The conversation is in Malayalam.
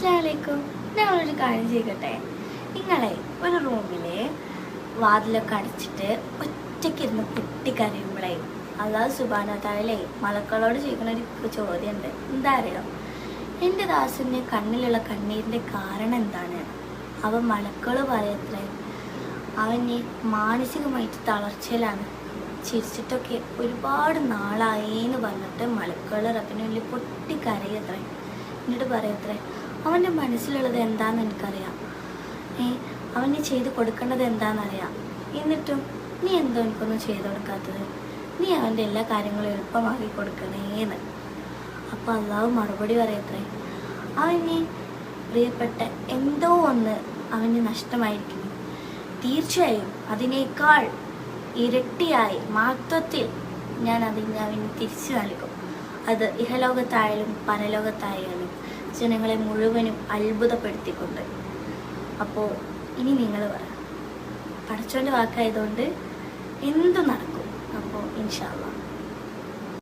അസ്സലാമലൈക്കും. ഞങ്ങളൊരു കാര്യം ചെയ്യട്ടെ. നിങ്ങളെ ഒരു റൂമില് വാതിലൊക്കെ അടച്ചിട്ട് ഒറ്റയ്ക്കിരുന്ന് പൊട്ടിക്കരയുമ്പോഴേ അല്ലാഹു സുബ്ഹാനഹു വ തആല മലക്കളോട് ചോദിക്കുന്ന ഒരു ചോദ്യമുണ്ട്. എന്താ അറിയോ? എൻ്റെ ദാസന് കണ്ണിലുള്ള കണ്ണീരിൻ്റെ കാരണം എന്താണ്? അവൻ മലക്കള് പറയത്രേ അവന് മാനസികമായിട്ട് തളർച്ചയിലാണ്, ചിരിച്ചിട്ടൊക്കെ ഒരുപാട് നാളായിന്ന് പറഞ്ഞിട്ട് മലക്കള് റബ്ബിന് മുന്നിൽ പൊട്ടിക്കരയത്രേ. എന്നിട്ട് പറയത്രേ അവൻ്റെ മനസ്സിലുള്ളത് എന്താണെന്ന് എനിക്കറിയാം, അവന് ചെയ്ത് കൊടുക്കേണ്ടത് എന്താണെന്നറിയാം. എന്നിട്ടും നീ എന്തോ എനിക്കൊന്നും ചെയ്തു കൊടുക്കാത്തത്? നീ അവൻ്റെ എല്ലാ കാര്യങ്ങളും എളുപ്പമാക്കി കൊടുക്കണേന്ന്. അപ്പോൾ അള്ളാഹു മറുപടി പറയത്രേ അവന് പ്രിയപ്പെട്ട എന്തോ ഒന്ന് അവന് നഷ്ടമായിരിക്കുന്നു. തീർച്ചയായും അതിനേക്കാൾ ഇരട്ടിയായി മഹത്വത്തിൽ ഞാൻ അവന് തിരിച്ചു നൽകും. അത് ഇഹലോകത്തായാലും പരലോകത്തായാലും ജനങ്ങളെ മുഴുവനും അത്ഭുതപ്പെടുത്തിക്കൊണ്ട്. അപ്പോൾ ഇനി നിങ്ങൾ പറ, പടച്ചോൻ്റെ വാക്കായതുകൊണ്ട് എന്തു നടക്കും. അപ്പോൾ ഇൻഷാ അല്ലാഹ്